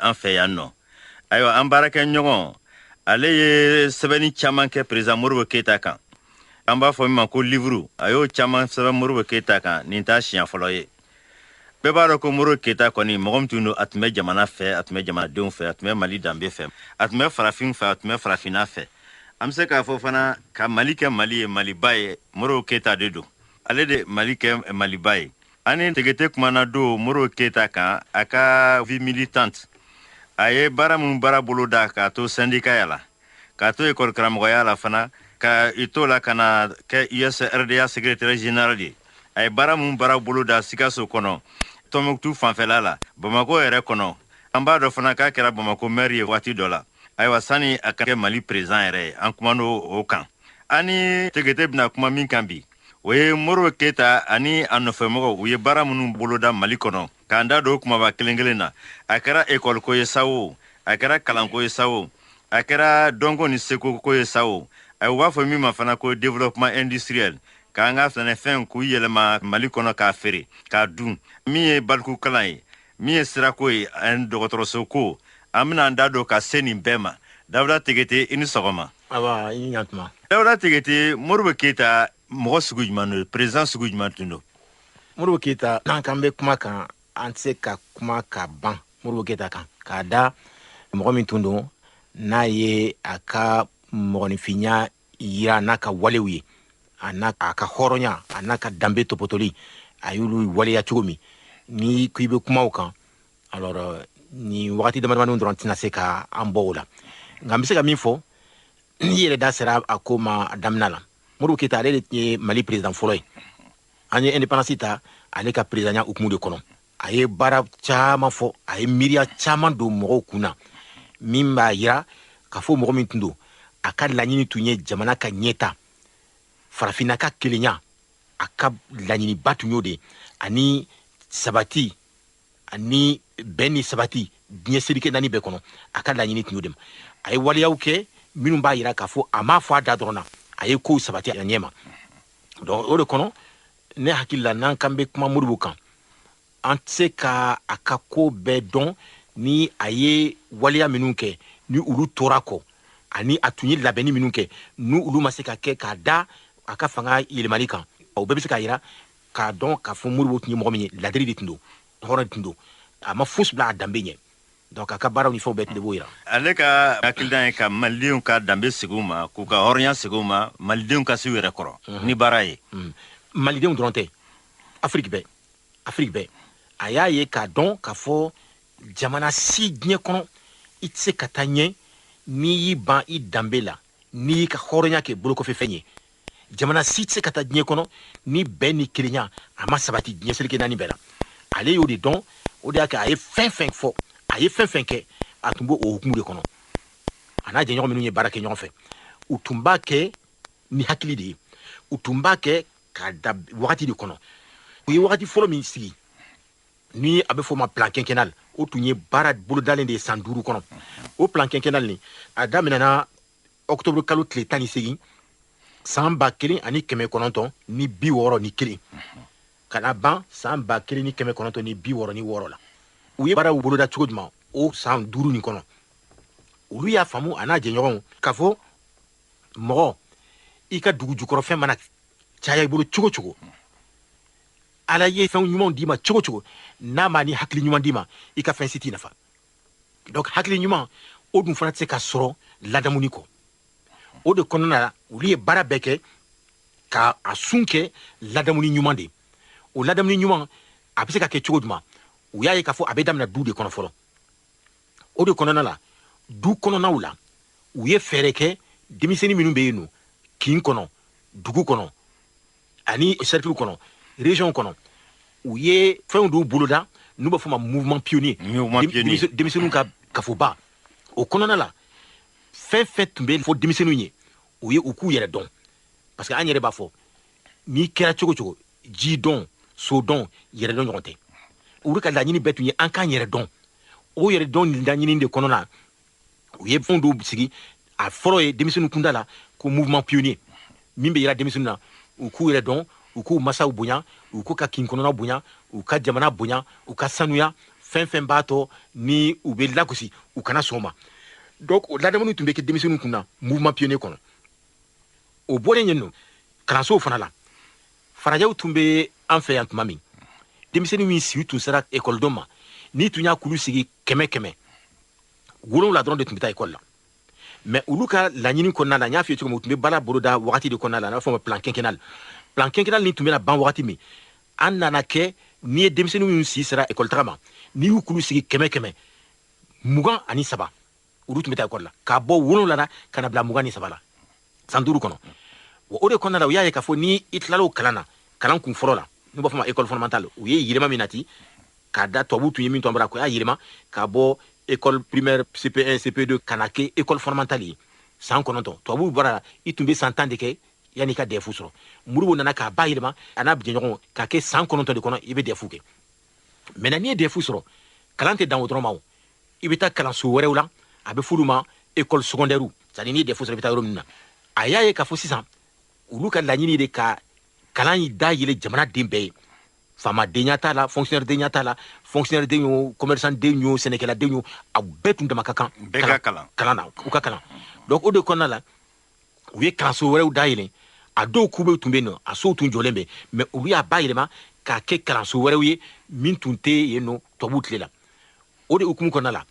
an fɛ yan nɔ ayiwa an baarakɛ ɲɔgɔn ale ye sɛbɛnni caman kɛ président Modibo Keyita kan an b'a fɔ min ma ko livre a y'o caman sɛbɛn Modibo Keyita kan nin t'a siɲɛ fɔlɔ ye bɛɛ b'a dɔn ko Modibo Keyita kɔni mɔgɔ min tun don a tun bɛ jamana fɛ a tun bɛ jamanadenw fɛ a tun bɛ Mali danbe fɛ a tun bɛ farafin fɛ a tun bɛ farafinna fɛ an bɛ se k'a fɔ fana ka Mali kɛ Mali ye Maliba ye Modibo Keyita de don ale de Mali kɛ Maliba ye ani Tegete kumana don Modibo Keyita kan a ka vie militante a ye baara minnu baara bolo da k'a to syndicat la k'a to école karamɔgɔya la fana ka i to la ka na kɛ USRDA secrétaire général ye a ye baara minnu baara bolo da Sikaso kɔnɔ Tɔnbukutu fanfɛla la Bamako yɛrɛ kɔnɔ an b'a dɔn fana k'a kɛra Bamako maire ye waati dɔ la ayiwa sani a ka kɛ Mali président yɛrɛ ye an kumana o kan ani Tegete bɛna kuma min kan bi o ye Modibo Keyita ani a nɔfɛmɔgɔw u ye baara minnu boloda Mali kɔnɔ k'an da don kumaba kelen kelen na a kɛra école ko ye sa o a kɛra kalanko ye sa o a kɛra dɔnko ni seko ko ye sa o a b'a fɔ min ma fana ko développement industriel k'an ka sɛnɛfɛn k'u yɛlɛma Mali kɔnɔ k'a feere k'a dun min ye baliku kalan ye min ye sirako ye ani dɔgɔtɔrɔso ko an bɛna an da don ka se nin bɛɛ ma Dawuda Tegete i ni sɔgɔma awa i ni ɲatuma Dawuda Tegete Modibo Keyita mɔgɔ sugu jumɛn don président sugu jumɛn tun don Modibo Keyita n'an kan bɛ kuma kan an tɛ se ka kuma ka ban Modibo Keyita kan k'a da mɔgɔ min tun don n'a ye a ka mɔgɔninfinya yira n'a ka walew ye a ka hɔrɔnya a n'a ka danbe tɔpɔtɔli a y'olu waleya cogo min ni ko i bɛ kuma o kan alors ni wagati damadamaninw dɔrɔn tɛna se ka an bɔ o la nka n bɛ se ka min fɔ n'i yɛrɛ da sera a ko ma a daminɛ la Modibo Keyita ale de ye Mali président fɔlɔ ye an ye indépendance ta ale ka présidenya hukumu de kɔnɔ a ye baara caman fɔ a ye miiriya caman don mɔgɔw kun na min b'a yira k'a fɔ mɔgɔ min tun don a ka laɲini tun ye jamana ka ɲɛta farafinna ka kelenya a ka laɲiniba tun y'o de ani sabati ani bɛn ni sabati diɲɛ serikɛ naani bɛɛ kɔnɔ a ka laɲini tun y'o de ma a ye waleyaw kɛ minnu b'a yira k'a fɔ a m'a fɔ a da dɔrɔn na a ye kow sabati a ɲɛ ma donc o de kɔnɔ ne hakili la n'an kan bɛ kuma Modibo kan an tɛ se ka a ka ko bɛɛ dɔn ni a ye waleya minnu kɛ ni olu tora kɔ ani a tun ye labɛnni minnu kɛ ni olu ma se ka kɛ k'a da a ka fanga yɛlɛmali kan o bɛɛ bɛ se k'a yira k'a dɔn k'a fɔ Modibo tun ye mɔgɔ min ye ladiri de tun don hɔrɔn de tun don a ma fosi bila a danbe ɲɛ donc a ka baaraw ni fɛnw bɛɛ tun de b'o yira ale ka hakilidan ye ka malidenw ka danbe segin u ma k'u ka hɔrɔnya segin u ma malidenw ka se u yɛrɛ kɔrɔ ni baara ye malidenw dɔrɔn tɛ Afrique bɛɛ a y'a ye k'a dɔn k'a fɔ jamana si diɲɛ kɔnɔ i tɛ se ka taa ɲɛ n'i y'i ban i danbe la n'i y'i ka hɔrɔnya kɛ bolokɔfɛ fɛn ye jamana si tɛ se ka taa diɲɛ kɔnɔ ni bɛn ni kelenya a ma sabati diɲɛ serikɛ naani bɛɛ la ale y'o de dɔn o de y'a kɛ a ye fɛn fɛn fɔ a ye fɛn fɛn kɛ a tun b'o hukumu de kɔnɔ a n'a jɛɲɔgɔn minnu ye baara kɛ ɲɔgɔn fɛ u tun b'a kɛ ni hakili de ye u tun b'a kɛ k'a da wagati de kɔnɔ u ye wagati fɔlɔ min sigi ni a bɛ fɔ o ma plan quinquennal o tun ye baara bolodalen de ye san 5 kɔnɔ o plan quinquennal nin a daminɛna octobre kalo tile 18 san 1961 ni 61 ka na ban san 1966 ni 66 la u ye baaraw boloda cogo jumɛn o san 5 nin kɔnɔ olu y'a faamu a n'a jɛɲɔgɔnw k'a fɔ mɔgɔ i ka dugu jukɔrɔfɛn mana caya i bolo cogo cogo ala ye fɛn ɲumanw d'i ma cogo cogo n'a ma ni hakili ɲuman d'i ma i ka fɛn si t'i nafa donc hakili ɲuman o dun fana tɛ se ka sɔrɔ ladamuni kɔ o de kɔnɔna la olu ye baara bɛɛ kɛ ka a sun kɛ ladamuni ɲuman de o ladamuni ɲuman a bɛ se ka kɛ cogo jumɛn u y'a ye k'a fɔ a bɛ daminɛ du de kɔnɔ fɔlɔ o de kɔnɔna la du kɔnɔnaw la u ye fɛɛrɛ kɛ denmisɛnnin minnu bɛ yen nɔ kin kɔnɔ dugu kɔnɔ ani cercle kɔnɔ région kɔnɔ u ye fɛnw dɔw boloda n'u b'a fɔ ma mouvement pionnier denmisɛnninw ka kafoba o kɔnɔna la fɛn fɛn tun bɛ fɔ denmisɛnninw ye u ye u k'u yɛrɛ dɔn parce que an yɛrɛ b'a fɔ n'i kɛra cogo cogo ji dɔn so dɔn yɛrɛ dɔn ɲɔgɔn tɛ olu ka laɲini bɛɛ tun ye an k'an yɛrɛ dɔn o yɛrɛ dɔn laɲini de kɔnɔna u ye fɛnw dɔw sigi a fɔlɔ ye denmisɛnninw kunda la ko mouvement pionnier min bɛ yira denmisɛnninw na u k'u yɛrɛ dɔn u k'u masaw bonya u k'u ka kin kɔnɔna bonya u ka jamana bonya u ka sanuya fɛn b'a tɔ ni u bɛ lagosi u kana sɔn o ma donc o ladamuni tun bɛ kɛ denmisɛnninw kunna mouvement pionnier kɔnɔ o bɔlen yen nɔ kalansow fana la farajɛw tun bɛ an fɛ yan tuma min denmisɛnnin min sigi tun sera ekɔlidenw ma n'i tun y'a kulu sigi 100 wolonwula dɔrɔn de tun bɛ taa ekɔli la mais olu ka laɲini kɔnɔna la n y'a f'i ye cogo min u tun bɛ baara boloda wagati de kɔnɔna la n'a bɛ fɔ o ma plan quinquennal nin tun bɛna ban wagati min an nana kɛ n'i ye denmisɛnninw min si sera ekɔli taga ma n'i y'u kulu sigi 100 23 olu tun bɛ taa ekɔli la k'a bɔ wolonwula la ka na bila 23 la san 5 kɔnɔ o de kɔnɔna la u y'a ye k'a fɔ ni i tilal'o kalan na kalan kun fɔlɔ la n'u b'a fɔ ma école fondamentale u ye yɛlɛma min nati k'a da tubabuw tun ye min tɔn bara ko y'a yɛlɛma k'a bɔ école primaire CP1 CP2 ka na kɛ école fondamentale ye san 9 tubabuw bɔra la i tun bɛ san 10 de kɛ yanni ka DEF sɔrɔ Modibo nana k'a ba yɛlɛma a n'a jɛɲɔgɔnw k'a kɛ san 9 de kɔnɔ i bɛ DEF kɛ maintenant n'i ye DEF sɔrɔ kalan tɛ dan o dɔrɔn ma o i bɛ taa kalanso wɛrɛw la a bɛ f'olu ma école secondaire c'est à dire n'i ye DEF sɔrɔ i bɛ taa yɔrɔ min na a y'a ye k'a fɔ sisan olu ka laɲini de ka kalan yi da yɛlɛ jamana den bɛɛ ye faamadenya t'a la fonctionnaire denya t'a la fonctionnaire den y'o commerçant den y'o sɛnɛkɛla den y'o a bɛɛ tun dama ka kan kalan na u ka kalan donc o de kɔnɔna la u ye kalanso wɛrɛw da yɛlɛ a dɔw kubew tun bɛ yen nɔ a sow tun jɔlen bɛ mais olu y'a ba yɛlɛma k'a kɛ kalanso wɛrɛw ye min tun tɛ yen nɔ tubabuw tile la o de hukumu kɔnɔna la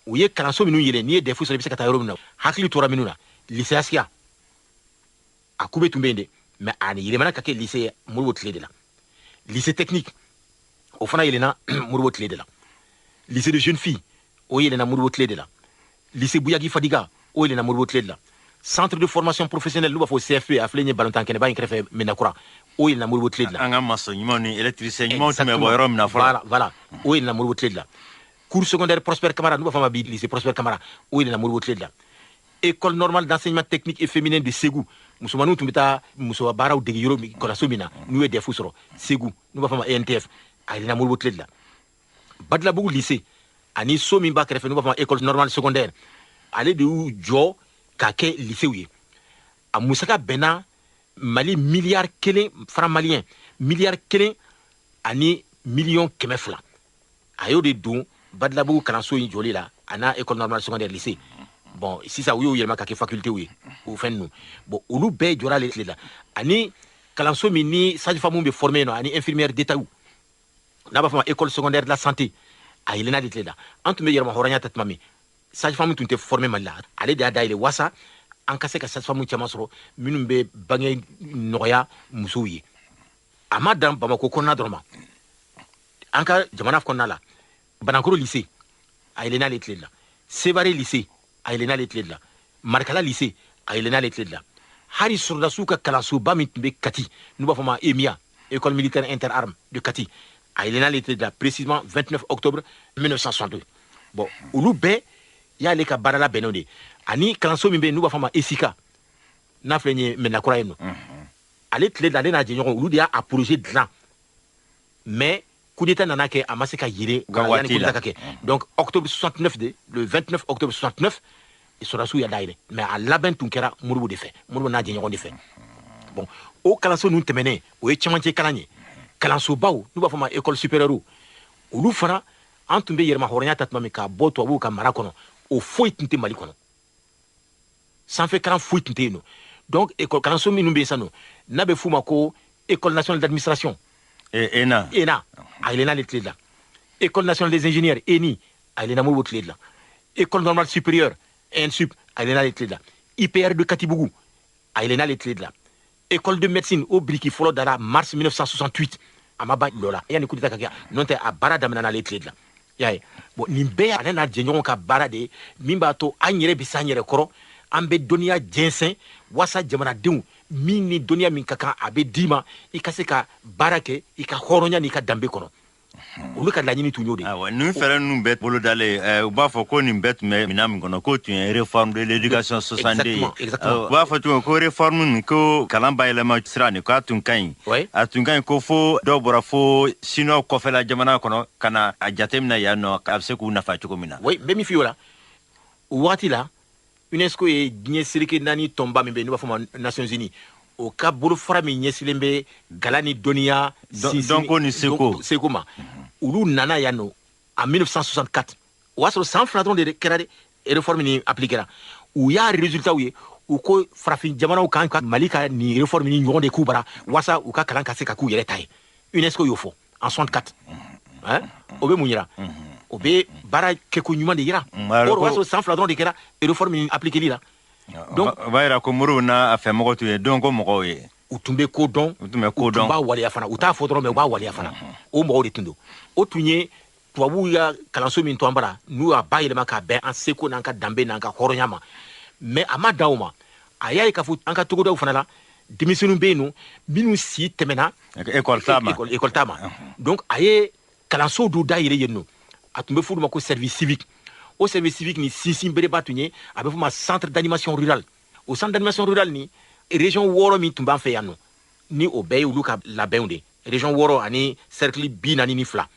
u ye kalanso minnu yɛlɛ n'i ye DEF sɔrɔ i bɛ se ka taa yɔrɔ min na hakili tora minnu na lycée Asiya a kube tun bɛ yen dɛ mais a yɛlɛmana ka kɛ lycée Modibo tile de la lycée technique o fana yɛlɛnna Modibo tile de la lycée de jeunes filles o yɛlɛnna Modibo tile de la lycée Bouyagi Fadiga o yɛlɛnna Modibo tile de la centre de formation professionnelle n'u b'a fɔ CFP a filɛ nin ye balontan kɛnɛba in kɛrɛfɛ Mɛnakura o yɛlɛnna Modibo tile de la an ka maçon ɲumanw ni électricien ɲumanw tun bɛ bɔ yɔrɔ min na fɔlɔ voilà o yɛlɛnna Modibo tile de la cours secondaire Prosper Camara n'u b'a fɔ ma bi lycée Prosper Camara o yɛlɛnna Modibo tile de la école normale d'enseignement technique et féminin de Ségou musomaninw tun bɛ taa muso baaraw dege yɔrɔ min kalanso min na n'u ye DEF sɔrɔ Ségou n'u b'a fɔ ma ENTF a yɛlɛnna Modibo tile de la Badilabugu lycée ani so min b'a kɛrɛfɛ n'u b'a fɔ ma école normale secondaire ale de y'u jɔ k'a kɛ lycéw ye a musaka bɛnna Mali miliyari 1 franc malien miliyari 1 ani miliyɔn 200 a y'o de don Badilabugu kalanso in jɔli la a n'a école normale secondaire lycée bon sisan u y'o yɛlɛma ka kɛ faculté ye o fɛn ninnu bon olu bɛɛ jɔra ale tile la ani kalanso min ni sage-femme bɛ former yen nɔ ani infirmière d'état n'a b'a fɔ ma école secondaire de la santé a yɛlɛnna ale tile la an tun bɛ yɛlɛma hɔrɔnya ta tuma min sage-femme tun tɛ former Mali la ale de y'a dayɛlɛ walasa an ka se ka sage-femme caman sɔrɔ minnu bɛ bange nɔgɔya musow ye a ma dan Bamako kɔnɔna dɔrɔn ma an ka jamana kɔnɔna la Banankoro lycée a yɛlɛnna ale tile la Sévaré lycée a yɛlɛnna ale tile de la Marikala lycée a yɛlɛnna ale tile de la hali sɔrɔdasiw ka kalansoba min tun bɛ Kati n'u b'a fɔ ma EMIA école militaire interarmes de Kati a yɛlɛnna ale tile de la précisément 29 octobre 1962 bon olu bɛɛ y'ale ka baara la bɛnnenw de ani kalanso min bɛ yen n'u b'a fɔ ma ESICA n'a filɛ nin ye Mɛnakura yen nɔ ale tile de la ale n'a jɛɲɔgɔn olu de y'a projet dilan mais coup d'état nana kɛ a ma se ka yere yani coup d'état ka kɛ donc octobre 69 de le 29 octobre 69 sɔrɔdasiw y'a dayɛlɛ mais a labɛn tun kɛra Modibo de fɛ Modibo n'a jɛɲɔgɔn de fɛ bon o kalanso ninnu tɛmɛnen o ye cɛmancɛ kalan ye kalansobaw n'u b'a fɔ ma école supérieure olu fana an tun bɛ yɛlɛma hɔrɔnya ta tuma min k'a bɔ tubabuw ka mara kɔnɔ o foyi tun tɛ Mali kɔnɔ sanfɛ kalan foyi tun tɛ yen nɔ donc école kalanso minnu bɛ yen sisan nɔ n'a bɛ f'u ma ko école nationale d'administration ENA a yɛlɛnna ale tile de la école nationale des ingénieurs ENI a yɛlɛnna Modibo tile de la école normale supérieure ENSUP a yɛlɛnna ale tile de la IPR de Katibugu a yɛlɛnna ale tile de la école de médecine o biriki fɔlɔ dara mars 1968 a ma ban lɔ la yanni coup d'état ka kɛ n'o tɛ a baara daminɛna ale tile de la y'a ye bon nin bɛɛ ale n'a jɛɲɔgɔn ka baara de ye min b'a to an yɛrɛ bɛ se an yɛrɛ kɔrɔ an bɛ dɔnniya jɛnsɛn walasa jamanadenw min ni dɔnniya min ka kan a bɛ d'i ma i ka se ka baara kɛ i ka hɔrɔnya n'i ka danbe kɔnɔ olu ka laɲini tun y'o de ye. nin fɛɛrɛ ninnu bɛɛ bolodalen u b'a fɔ ko nin bɛɛ tun bɛ minɛn min kɔnɔ k'o tun ye réforme de l'éducation 62 ye u b'a fɔ tuguni ko réforme nin ko kalan bayɛlɛma sira nin k'a tun ka ɲi a tun ka ɲi ko fo dɔw bɔra fo siniwaw kɔfɛla jamana kɔnɔ ka na a jateminɛ yan nɔ a bɛ se k'u nafa cogo min na. oui n bɛ min f'i ye o la o waati la UNESCO ye diɲɛ seleke 4 tɔnba min bɛ yen n'u b'a fɔ ma Nations Unies o ka bolofara min ɲɛsilen bɛ gala ni dɔnniya dɔnko ni seko ma olu nana yan nɔ en 1964 o y'a sɔrɔ san fila dɔrɔn de kɛra de réforme nin appliquera u y'a résultat ye u ko farafin jamanaw kan ka Mali ka nin réforme ni ɲɔgɔn de k'u bara wasa u ka kalan ka se ka k'u yɛrɛ ta ye UNESCO y'o fɔ en 64 hein o bɛ mun yira o bɛ baara kɛko ɲuman de yira o y'a sɔrɔ san fila dɔrɔn de kɛra réforme nin appliqueli la donc o b'a yira ko Modibo n'a a fɛmɔgɔw tun ye don ko mɔgɔw ye u tun bɛ ko dɔn u tun b'a waleya fana u t'a fɔ dɔrɔn mɛ u b'a waleya fana o mɔgɔw de tun don o tun ye tubabuw ka kalanso min to an bara n'u y'a bayɛlɛma k'a bɛn an seko n'an ka danbe n'an ka hɔrɔnya ma mais a ma dan o ma a y'a ye k'a fɔ an ka togodaw fana la denmisɛnninw bɛ yen nɔ minnu si tɛmɛna école ta ma donc a ye kalansow dɔw dayɛlɛ yen nɔ a tun bɛ fɔ olu ma ko service civique o service civique ni sinsin bereba tun ye a bɛ fɔ ma centre d'animation rurale o centre d'animation rurale ni région 6 min tun b'an fɛ yan nɔ ni o bɛɛ ye olu ka labɛnw de région 6 ani cercle 42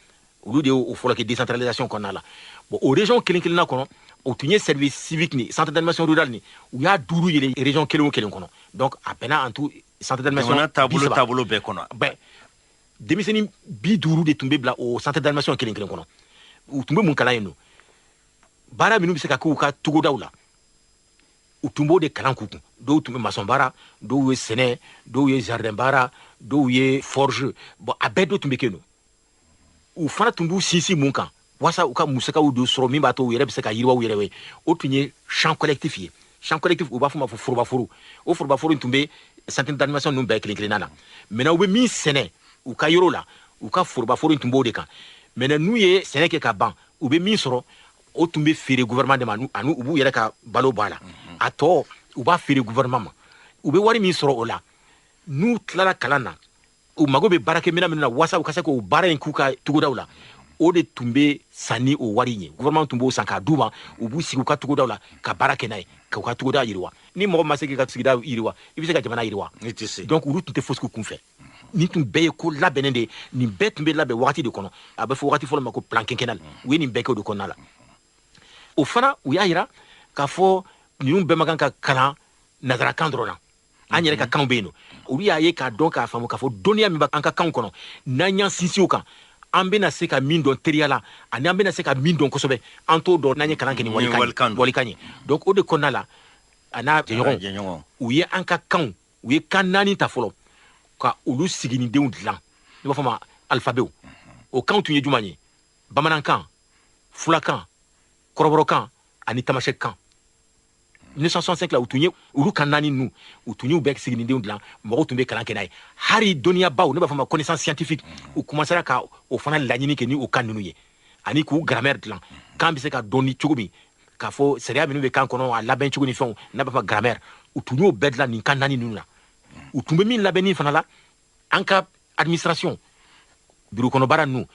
olu de y'o fɔlɔ kɛ décentralisation kɔnɔna la bon o région kelen kelenna kɔnɔ o tun ye service civique ni centre d'animation rurale ni u y'a 5 yɛlɛ région kelen o kelen kɔnɔ donc a bɛnna en tout centre d'animation taabolo bɛɛ kɔnɔ denmisɛnnin 50 de tun bɛ bila o centre d'animation kelen kelen kɔnɔ u tun bɛ mun kalan yen nɔ baara minnu bɛ se ka k'u ka togodaw la u tun b'o de kalan k'u kun dɔw tun bɛ maçon baara dɔw ye sɛnɛ dɔw ye jardin baara dɔw ye forge bon a bɛɛ dɔ tun bɛ kɛ yen nɔ u fana tun b'u sinsin mun kan wasa u ka musakaw don sɔrɔ min b'a to u yɛrɛ bɛ se ka yiriwa u yɛrɛ ye o tun ye champ collectif ye champ collectif u b'a fɔ ma fɔ forobaforo o forobaforo tun bɛ centre d'animation ninnu bɛɛ kelen kelenna na maintenant u bɛ min sɛnɛ u ka yɔrɔ la u ka forobaforo tun b'o de kan maintenant n'u ye sɛnɛ kɛ ka ban u bɛ min sɔrɔ o tun bɛ feere gouvernement de ma ani u b'u yɛrɛ ka balo bɔ a la a tɔ u b'a feere gouvernement ma u bɛ wari min sɔrɔ o la n'u tilala kalan na u mago bɛ baarakɛminɛn minnu na wasa u ka se k'o baara in k'u ka togodaw la o de tun bɛ san ni o wari in ye gouvernement tun b'o san k'a d'u ma u b'u sigi u ka togodaw la ka baara kɛ n'a ye k'u ka togoda yiriwa ni mɔgɔ ma se k'i ka sigida yiriwa i bɛ se ka jamana yiriwa donc olu tun tɛ fosi k'u kun fɛ nin tun bɛɛ ye ko labɛnnen de ye nin bɛɛ tun bɛ labɛn wagati de kɔnɔ a bɛ fɔ wagati fɔlɔ ma ko plan quinquennal u ye nin bɛɛ kɛ o de kɔnɔna la o fana u y'a yira k'a fɔ ninnu bɛɛ ma kan ka kalan nanzarakan dɔrɔn na an yɛrɛ ka kanw bɛ yen nɔ olu y'a ye k'a dɔn k'a faamu k'a fɔ dɔnniya min b'an ka kanw kɔnɔ n'an y'an sinsin o kan an bɛna se ka min dɔn teriya la ani an bɛna se ka min dɔn kosɛbɛ an t'o dɔn n'an ye kalan kɛ ni walikan ye donc o de kɔnɔna la a n'a jɛɲɔgɔnw u ye an ka kanw u ye kan 4 ta fɔlɔ ka olu siginidenw dilan ne b'a fɔ ma alphabet o kanw tun ye jumɛn ye bamanankan fulakan kɔrɔbɔrɔkan ani tamasɛkan 1965 la u tun ye olu kan 4 ninnu u tun y'u bɛɛ siginidenw dilan mɔgɔw tun bɛ kalan kɛ n'a ye hali dɔnniyabaw ne b'a fɔ ma connaissance scientifique u commencera ka o fana laɲini kɛ ni o kan ninnu ye ani k'u grammaire dilan kan bɛ se ka dɔn ni cogo min k'a fɔ sariya minnu bɛ kan kɔnɔ a labɛn cogo ni fɛnw n'a b'a fɔ grammaire u tun y'o bɛɛ dilan nin kan 4 ninnu na u tun bɛ min labɛnni fana la an ka administration bureau kɔnɔ baara ninnu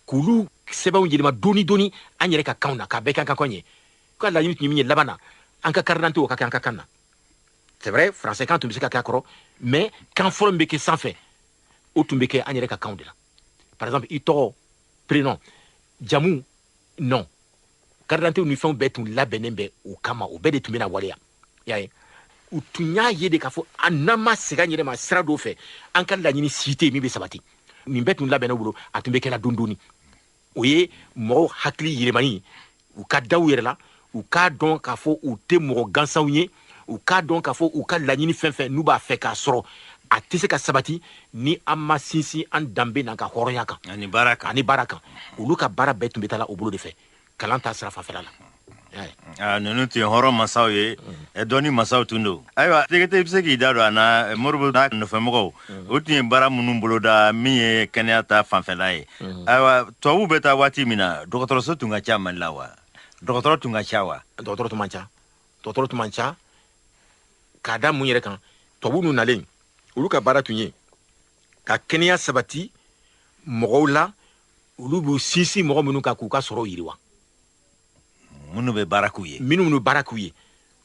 k'olu sɛbɛnw yɛlɛma dɔɔni an yɛrɛ ka kanw na k'a bɛɛ kɛ an ka kan ye ka laɲini tun ye min ye laban na an ka carte d'identité o ka kɛ an ka kan na c'est vrai français kan tun bɛ se ka kɛ a kɔrɔ mais kan fɔlɔ min bɛ kɛ sanfɛ o tun bɛ kɛ an yɛrɛ ka kanw de la par exemple i tɔgɔ prénom jamu nom carte d'identité ni fɛnw bɛɛ tun labɛnnen bɛ o kama o bɛɛ de tun bɛ na waleya y'a ye u tun y'a ye de k'a fɔ n'an ma segin an yɛrɛ ma sira dɔw fɛ an ka laɲini si tɛ yen min bɛ sabati nin bɛɛ tun labɛnnen bolo a tun bɛ kɛla dɔɔni o ye mɔgɔw hakili yɛlɛmani u ka daw yɛrɛ la u k'a dɔn k'a fɔ u tɛ mɔgɔ gansanw ye u k'a dɔn k'a fɔ u ka laɲini fɛn fɛn n'u b'a fɛ k'a sɔrɔ a tɛ se ka sabati ni an ma sinsin an danbe n'an ka hɔrɔnya kan ani baara kan olu ka baara bɛɛ tun bɛ taa la o bolo de fɛ kalan ta sira fanfɛla la ninnu tun ye hɔrɔn masaw ye dɔnni masaw tun don ayiwa tegete i bɛ se k'i da don a na Modibo n'a nɔfɛmɔgɔw o tun ye baara minnu boloda min ye kɛnɛya ta fanfɛla ye ayiwa tubabuw bɛ taa waati min na dɔgɔtɔrɔso tun ka ca Mali la wa dɔgɔtɔrɔ tun ka ca wa dɔgɔtɔrɔ tun man ca k'a da mun yɛrɛ kan tubabuw n'u nalen olu ka baara tun ye ka kɛnɛya sabati mɔgɔw la olu b'u sinsin mɔgɔ minnu kan k'u ka sɔrɔ yiriwa minnu bɛ baara k'u ye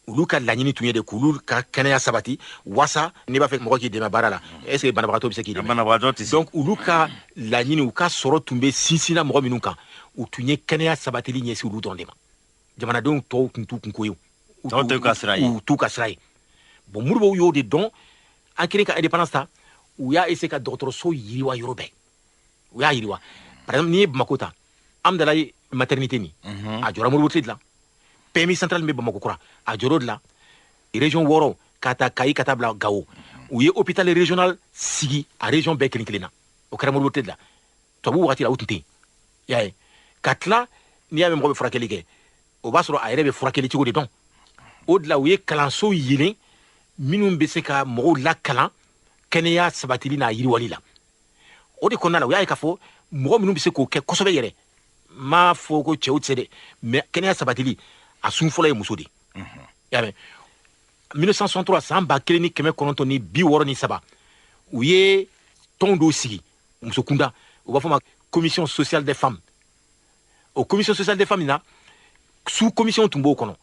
olu ka laɲini tun ye de k'olu ka kɛnɛya sabati wasa n'i b'a fɛ mɔgɔ k'i dɛmɛ baara la est-ce que banabagatɔ bɛ se k'i dɛmɛ banabagatɔ tɛ se donc olu ka laɲini u ka sɔrɔ tun bɛ sinsinna mɔgɔ minnu kan u tun ye kɛnɛya sabatili ɲɛsin olu dɔrɔn de ma jamanadenw tɔw tun t'u kunko ye u t'u ka sira ye bon Modibo y'o de dɔn an kɛlen ka indépendance ta u y'a essayer ka dɔgɔtɔrɔso yiriwa yɔrɔ bɛɛ u y'a yiriwa par exemple n'i ye Bamako ta Amdalayi maternité ni a jɔra Moribo de la PMI central min bɛ Bamakɔ kura a jɔr'o de la région wɔɔrɔ ka taa Kayi ka taa bila Gawo u ye hôpital régional sigi a région bɛɛ kelen kelen na o kɛra Moribo de la tubabu wagati la o tun tɛ yen i y'a ye ka tila n'i y'a mɛn mɔgɔ bɛ furakɛli kɛ o b'a sɔrɔ a yɛrɛ bɛ furakɛli cogo de dɔn o de la u ye kalanso yelen minnu bɛ se ka mɔgɔw lakalan kɛnɛya sabatili n'a yiriwali la o de kɔnɔna la u y'a ye k'a fɔ mɔgɔ minnu bɛ se k'o kɛ kosɛbɛ yɛrɛ m'a fɔ ko cɛw tɛ se dɛ mais kɛnɛya sabatili a sun fɔlɔ ye muso de i y'a mɛn 1963 san 1963 u ye tɔn dɔw sigi muso kunda u b'a fɔ ma commission sociale des femmes o commission sociale des femmes na sous commission tun b'o kɔnɔ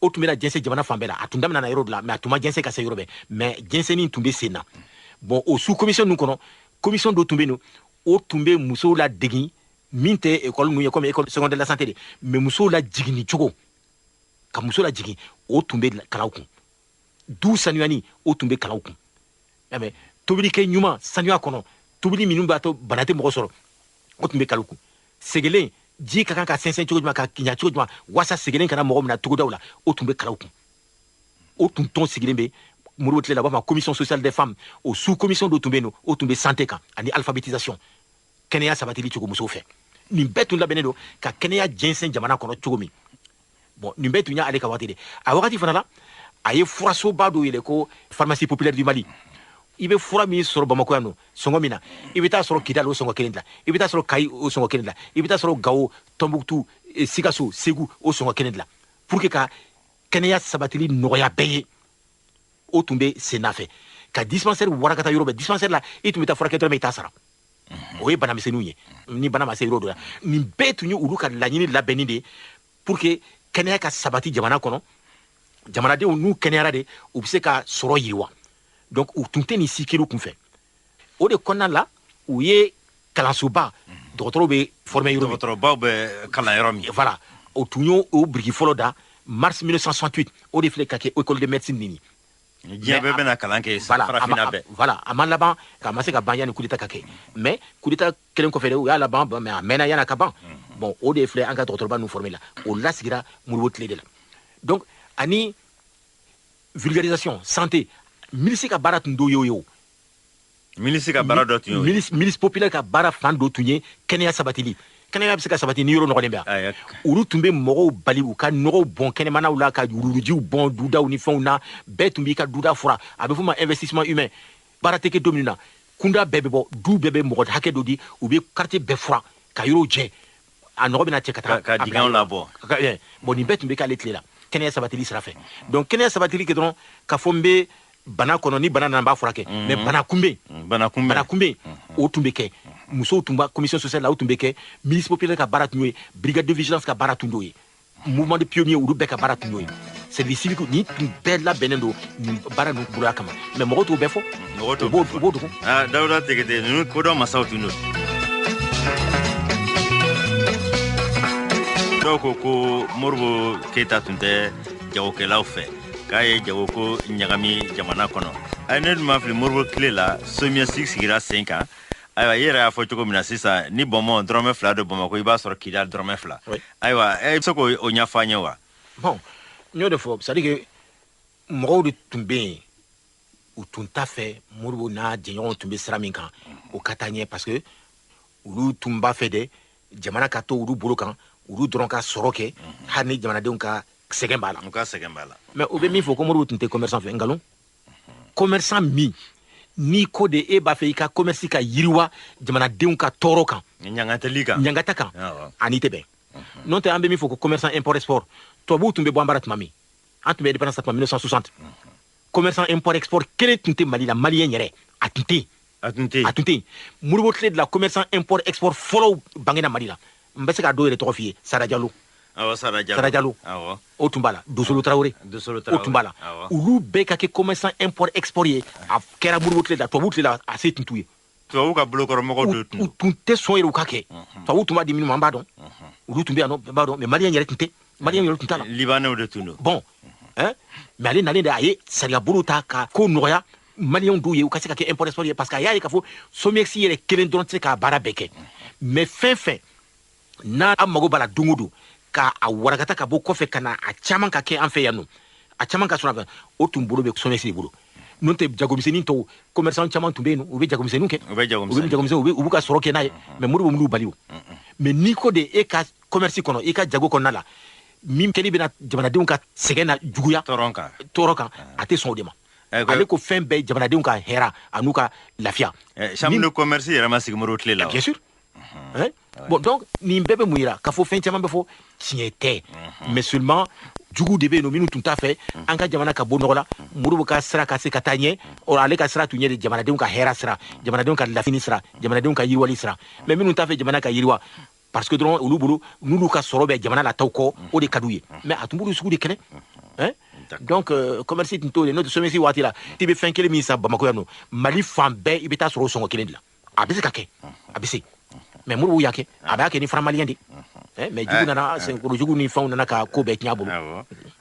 o tun bɛ na jɛnsɛn jamana fan bɛɛ la a tun daminɛna yɔrɔ dɔ la mais a tun ma jɛnsɛn ka se yɔrɔ bɛɛ mais jɛnsɛnnin tun bɛ sen na bon o sous commission ninnu kɔnɔ commission dɔ tun bɛ yen o tun bɛ musow ladegi min tɛ école ninnu ye comme école secondaire de la santé de mais musow lajiginni cogo ka muso lajigin o tun bɛ kalan kun du sanuyani o tun bɛ kalan kun mais tobilikɛ ɲuman sanuya kɔnɔ tobili minnu b'a to bana tɛ mɔgɔ sɔrɔ o tun bɛ kalan kun segelen ji ka kan ka sɛnsɛn cogo jumɛn ka ɲa cogo jumɛn walasa segelen kana mɔgɔ minɛ togodaw la o tun bɛ kalan kun o tun tɔn sigilen bɛ Moribo tile la u b'a fɔ commission sociale des femmes o sous commission dɔ tun bɛ yen o tun bɛ santé kan ani alphabétisation kɛnɛya sabatili cogo musow fɛ nin bɛɛ tun labɛnnen don ka kɛnɛya jɛnsɛn jamana kɔnɔ cogo min bon nin bɛɛ tun y'ale ka waati de a wagati fana la a ye furasoba dɔ yɛlɛ ko pharmacie populaire du Mali i bɛ fura min sɔrɔ Bamakɔ yan nɔ sɔngɔ min na i bɛ taa sɔrɔ Kidali o sɔngɔ kelen de la i bɛ taa sɔrɔ Kayi o sɔngɔ kelen de la i bɛ taa sɔrɔ Gawo Tɔnbukutu Sikaso Segu o sɔngɔ kelen de la pour que ka kɛnɛya sabatili nɔgɔya bɛɛ ye o tun bɛ sen na fɛ ka dispensaire warakata yɔrɔ bɛɛ dispensaire la i tun bɛ taa furakɛ dɔrɔn i t'a sara o ye bana misɛnninw ye ni bana ma se yɔrɔ dɔ la nin bɛɛ tun ye olu ka laɲini labɛnni de pour que kɛnɛya ka sabati jamana kɔnɔ jamanadenw n'u kɛnɛyara de u bɛ se ka sɔrɔ yiriwa donc u tun tɛ nin si kelen kun fɛ o de kɔnɔna la u ye kalansoba dɔgɔtɔrɔw bɛ former yɔrɔ min dɔgɔtɔrɔbaw bɛ kalan yɔrɔ min voilà o tun y'o biriki fɔlɔ da mars 1968 o de filɛ ka kɛ école de médecine nin diɲɛ bɛɛ bɛna kalan kɛ farafinna bɛɛ voilà a ma laban ka ma se ka ban yanni coup d'état ka kɛ mais coup d'état kelen kɔfɛ de u y'a laban mais a mɛnna yanni a ka ban bon o de filɛ an ka dɔgɔtɔrɔba ninnu former la o lasigira Moribo tile de la donc ani vulgarisation santé ministre ka baara tun dɔ y'o ye o ministre ka baara dɔ tun y'o ye ministre populaire ka baara fan dɔ tun ye kɛnɛya sabatili kɛnɛya bɛ se ka sabati ni yɔrɔ nɔgɔlen bɛ yan olu tun bɛ mɔgɔw bali u ka nɔgɔw bɔn kɛnɛmanaw la ka yururujiw bɔn dudaw ni fɛnw na bɛɛ tun b'i ka duda fura a bɛ fɔ ma investissement humain baara tɛ kɛ don min na kunda bɛɛ bɛ bɔ du bɛɛ bɛ mɔgɔ hakɛ dɔ di u bɛ quartier bɛɛ fura ka yɔrɔw jɛ a nɔgɔ bɛna cɛ ka taa ka dingɛw labɔ bon nin bɛɛ tun bɛ k'ale tile la kɛnɛya sabatili sira fɛ donc kɛnɛya sabatili kɛ dɔrɔn ka fɔ n bɛ bana kɔnɔ ni bana nana n b'a furakɛ mais bana kunbɛn o tun bɛ kɛ musow tun b'a commission sociale la o tun bɛ kɛ ministre populaire ka baara tun y'o ye brigade de vigilance ka baara tun y'o ye mouvement de pionnier olu bɛɛ ka baara tun y'o ye service civique ni tun bɛɛ labɛnnen don nin baara ninnu boloya kama mais mɔgɔw t'o bɛɛ fɔ u b'o dogo Dawuda Tegete ninnu kodɔn masaw tun don dɔw ko Moribo Keyita tun tɛ jagokɛlaw fɛ k'a ye jagoko ɲagami jamana kɔnɔ a ne dun ma fili Moribo tile la Somiyɛsi sigira sen kan ayiwa i yɛrɛ y'a fɔ cogo min na sisan ni bɔnbɔn dɔrɔmɛ 2 don Bamakɔ i b'a sɔrɔ Kidali dɔrɔmɛ 2 ayiwa e bɛ se k'o ɲɛfɔ an ye wa bon n y'o de fɔ c'est à dire que mɔgɔw de tun bɛ yen u tun t'a fɛ Moribo n'a jɛɲɔgɔnw tun bɛ sira min kan o ka taa ɲɛ parce que olu tun b'a fɛ de jamana ka to olu bolo kan olu dɔrɔn ka sɔrɔ kɛ hali ni jamanadenw ka sɛgɛn b'a la mais o bɛ min fɔ ko Moribo tun tɛ commerçant fɛ nkalon commerçant min n'i ko de e b'a fɛ i ka commerce ka yiriwa jamanadenw ka tɔɔrɔ kan ɲangata kan ani tɛ bɛn n'o tɛ an bɛ min fɔ ko commerçant import export tubabuw tun bɛ bɔ an bara tuma min an tun bɛ indépendance tuma 1960 commerçant import export kelen tun tɛ Mali la maliyɛn yɛrɛ a tun tɛ yen Moribo tile de la commerçant import export fɔlɔw bangena Mali la n bɛ se ka dɔw yɛrɛ tɔgɔ f'i ye Sara Jalo o tun b'a la Dosolo Traoré o tun b'a la olu bɛɛ ka kɛ commerçant import export ye a kɛra Moribo tile la tubabu tile la a se tun t'u ye tubabu ka bolokɔrɔmɔgɔw dɔ tun u tun tɛ sɔn yɛrɛ u ka kɛ tubabu tun b'a di minnu ma an b'a dɔn olu tun bɛ yan nɔ b'a dɔn mais maliyɛn yɛrɛ tun tɛ maliyɛn yɛrɛ tun t'a la libanɛw de tun don bon mais ale nalen de a ye sariya bolo ta ka ko nɔgɔya maliyɛnw dɔw ye u ka se ka kɛ import export ye parce que a y'a ye k'a fɔ Somiyɛsi yɛrɛ kelen dɔrɔn tɛ se k'a baara bɛɛ kɛ mais fɛn fɛn n'a mago b'a la don o don ka a warakata ka bɔ kɔfɛ ka na a caman ka kɛ an fɛ yan nɔ a caman ka sɔrɔ a fɛ o tun bolo bɛ SONES de bolo n'o tɛ jagomisɛnnin tɔw commerçant caman tun bɛ yen nɔ u bɛ jagomisɛnninw kɛ u bɛ ka sɔrɔ kɛ n'a ye mais Modibo m'u bali o mais n'i ko de e ka commerce kɔnɔ i ka jago kɔnɔna la min kɛli bɛna jamanadenw ka sɛgɛn na juguya tɔɔrɔ kan a tɛ sɔn o de ma ale ko fɛn bɛɛ jamanadenw ka hɛra a n'u ka lafiya chambre de commerce yɛrɛ ma sigi Modibo tile la bien sûr bon donc nin bɛɛ bɛ mun yira k'a fɔ fɛn caman bɛ fɔ tiɲɛ tɛ mais seulement jugu de bɛ yen nɔ minnu tun t'a fɛ an ka jamana ka bɔ nɔgɔ la Modibo ka sira ka se ka taa ɲɛ ale ka sira tun ye de jamanadenw ka hɛra sira jamanadenw ka lafini sira jamanadenw ka yiriwali sira mais minnu t'a fɛ jamana ka yiriwa parce que dɔrɔn olu bolo n'olu ka sɔrɔ bɛ jamana la taw kɔ o de ka d'u ye mais a tun b'olu sugu de kɛlɛ donc commerce tun t'o de n'o tɛ SONES waati la i bɛ fɛn kelen min san Bamako yan nɔ Mali fan bɛɛ i bɛ taa sɔrɔ o sɔngɔ kelen de la a bɛ se ka kɛ a bɛ se mais Modibo y'a kɛ a b'a kɛ ni franc malien de mais jugu nana jugu ni fɛnw nana ka ko bɛɛ tiɲɛ a bolo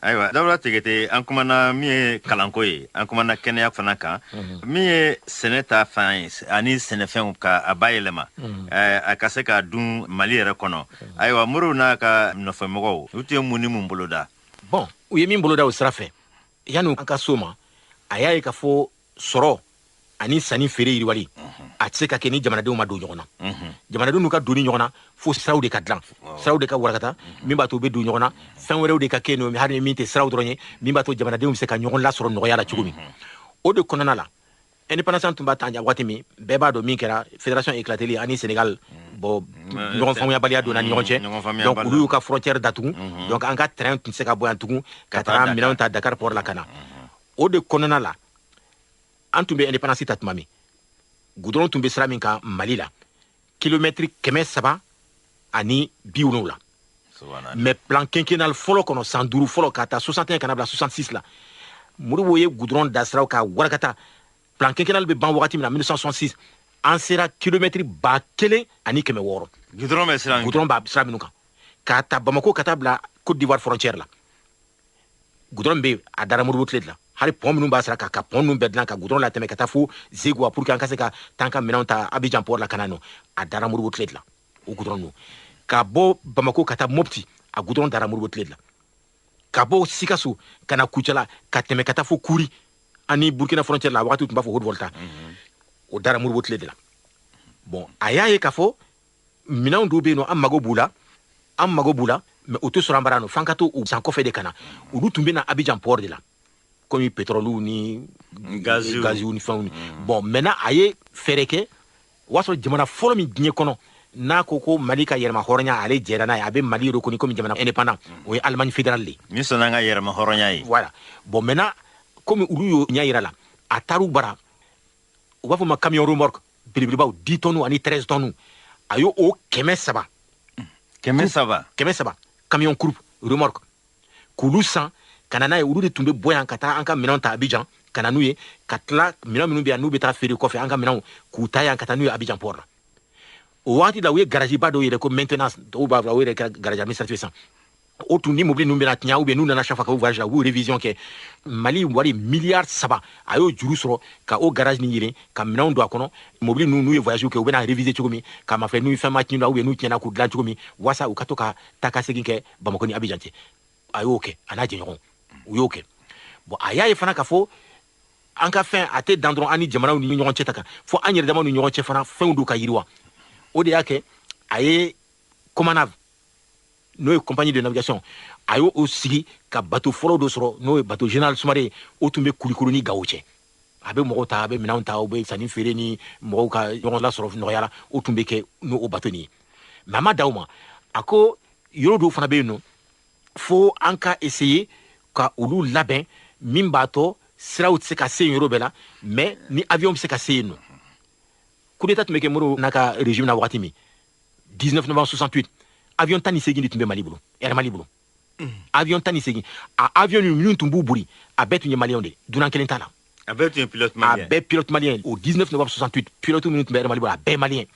ayiwa Dawuda Tegete an kumana min ye kalanko ye an kumana kɛnɛya fana kan min ye sɛnɛ ta fan ye ani sɛnɛfɛnw ka a bayɛlɛma a ka se ka dun Mali yɛrɛ kɔnɔ ayiwa Modibo n'a ka nɔfɛmɔgɔw u tun ye mun ni mun boloda bon u ye min boloda o sira fɛ yanni an ka so ma a y'a ye k'a fɔ sɔrɔ ani sanni feere yiriwali a tɛ se ka kɛ ni jamanadenw ma don ɲɔgɔn na jamanadenw n'u ka donni ɲɔgɔn na fo siraw de ka dilan siraw de ka warakata min b'a to u bɛ don ɲɔgɔn na fɛn wɛrɛw de ka kɛ yen nɔ hali ni min tɛ siraw dɔrɔn ye min b'a to jamanadenw bɛ se ka ɲɔgɔn lasɔrɔ nɔgɔya la cogo min o de kɔnɔna la indépendance tun b'a ta ɲɛ waati min bɛɛ b'a dɔn min kɛra fédération éclatée ani Sénégal bon ɲɔgɔn faamuyabaliya donna ni ɲɔgɔn cɛ donc olu y'u ka frontière datugu donc an ka terrain tun tɛ se ka bɔ yan tugun ka taga minɛnw ta Dakar port la ka na o de kɔnɔna la an tun bɛ indépendance ta tuma min goudron tun bɛ sira min kan Mali la kilomètre 370 mais plan quinquennal fɔlɔ kɔnɔ san 5 fɔlɔ ka taa 61 kana bila 66 la Modibo ye goudron da siraw ka warakata plan quinquennal bɛ ban wagati min na 1966 an sera kilomètre 1600 goudron bɛ sira minnu kan ka ta Bamako ka taa bila Côte d'Ivoire frontière la goudron bɛ a dara Modibo tile de la hali pont minnu b'a sira kan ka pont ninnu bɛɛ dilan ka goudron latɛmɛ ka taa fo Zegoua pour que an ka se ka taa an ka minɛnw ta Abidjan port la ka na nɔ a dara Modibo tile de la o goudron ninnu ka bɔ Bamako ka taa Mopti a goudron dara Modibo tile de la ka bɔ Sikaso ka na Kucala ka tɛmɛ ka taa fo Kuri ani Burkina frontière la wagati tun b'a fɔ Haute-Volta o dara Modibo tile de la bon a y'a ye k'a fɔ minɛnw dɔw bɛ yen nɔ an mago b'u la mais o tɛ sɔrɔ an bara nɔ f'an ka to u san kɔfɛ de ka na olu tun bɛ na Abidjan port de la comme pétrole ni gaziw ni fɛnw bon maintenant a ye fɛɛrɛ kɛ o y'a sɔrɔ jamana fɔlɔ min diɲɛ kɔnɔ n'a ko Mali ka yɛrɛma hɔrɔnya ale jɛra n'a ye a bɛ Mali reconnu comme jamana indépendant o ye Allemagne fédérale de ye min sɔnna an ka yɛrɛma hɔrɔnya ye voilà bon maintenant comme olu y'o ɲɛ yira la a taar'u bara u b'a fɔ ma camion remorque belebelebaw 10 tonnes ani 13 tonnes a y'o 300 camion groupe remorque k'olu san ka na n'a ye olu de tun bɛ bɔ yan ka taa an ka minɛnw ta Abidjan ka na n'u ye ka tila minɛn minnu bɛ yan n'u bɛ taa feere kɔfɛ an ka minɛnw k'u ta yan ka taa n'u ye Abidjan port la o waati la u ye garage ba dɔw yɛrɛ ko maintenance dɔw b'a fɔ o yɛrɛ kɛra garage administratif san o tun ni mobili ninnu bɛna tiɲɛ ou bien n'u nana chaque fois ka o voyage la u b'u révision kɛ Mali wari miliyari 3 a y'o juru sɔrɔ ka o garage ni yeren ka minɛnw don a kɔnɔ mobili ninnu n'u ye voyage kɛ u bɛna réviser cogo min k'a ma filɛ n'u fɛn ma tiɲɛ ou bien n'u tiɲɛna k'u dilan cogo min walasa u ka to ka taa ka segin kɛ Bamako ni Abidjan cɛ a y'o kɛ a n'a jɛɲɔgɔnw u y'o kɛ bon a y'a ye fana k'a fɔ an ka fɛn a tɛ dan dɔrɔn an ni jamanaw ni ɲɔgɔn cɛ ta kan fo an yɛrɛ damaw ni ɲɔgɔn cɛ fana fɛnw don ka yiriwa o de y'a kɛ a ye Comanav n'o ye compagnie de navigation a y'o sigi ka bateau fɔlɔ dɔ sɔrɔ n'o ye bateau général Soumaré o tun bɛ Kulikoro ni Gao cɛ a bɛ mɔgɔw ta a bɛ minɛnw ta u bɛ sanni feere ni mɔgɔw ka ɲɔgɔn lasɔrɔ nɔgɔya la o tun bɛ kɛ n'o bateau nin ye mais a ma d'aw ma a ko yɔrɔ dɔw fana bɛ yen nɔ fo an ka essayer ka olu labɛn min b'a to siraw tɛ se ka se yen yɔrɔ bɛɛ la mais ni avion bɛ se ka se yen nɔ coup d'état tun bɛ kɛ Modibo n'a ka régime na wagati min 19 novembre 68 avion 18 de tun bɛ Mali bolo Air Mali bolo avion 18 a avion minnu tun b'u boli a bɛɛ tun ye maliyɛnw de dunan kelen t'a la a bɛɛ tun ye pilote maliyɛn a bɛɛ pilote maliyɛn o 19 novembre 68 pilote minnu tun bɛ Air Mali bolo a bɛɛ maliyɛn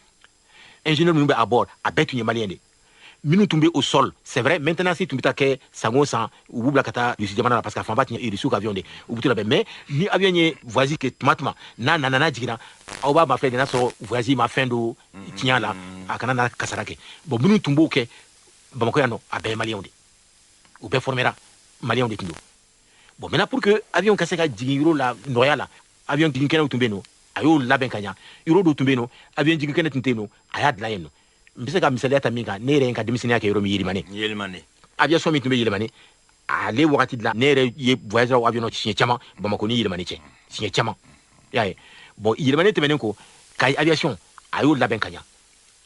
ingénieur minnu bɛ à bord a bɛɛ tun ye maliyɛn de minnu tun bɛ au sol c'est vrai maintenant si tun bɛ taa kɛ san o san u b'u bila ka taa Russie jamana la parce que a fanba tun ye Russie ka avion de u bɛ to labɛn mais ni avion ye voyage kɛ tuma tuma n'a nana n'a jiginna aw b'a ma filɛ de n'a sɔrɔ voyage ma fɛn dɔ tiɲɛ a la a kana na kasara kɛ bon minnu tun b'o kɛ Bamakɔ yan nɔ a bɛɛ ye maliyɛnw de u bɛɛ formera maliyɛnw de tun don bon maintenant pour que avion ka se ka jigin yɔrɔ la nɔgɔya la avion jiginkɛnɛw tun bɛ yen nɔ a y'o labɛn ka ɲa yɔrɔ dɔw tun bɛ yen nɔ avion jiginkɛnɛ tun tɛ yen nɔ a y'a dilan yen nɔ n bɛ se ka misaliya ta min kan ne yɛrɛ ye n ka denmisɛnninya kɛ yɔrɔ min Yelemane aviation min tun bɛ Yelemane ale wagati de la ne yɛrɛ ye voyage avion siɲɛ caman Bamakɔ ni Yelemane cɛ siɲɛ caman i y'a ye bon Yelemane tɛmɛnen kɔ Kayi aviation a y'o labɛn ka ɲa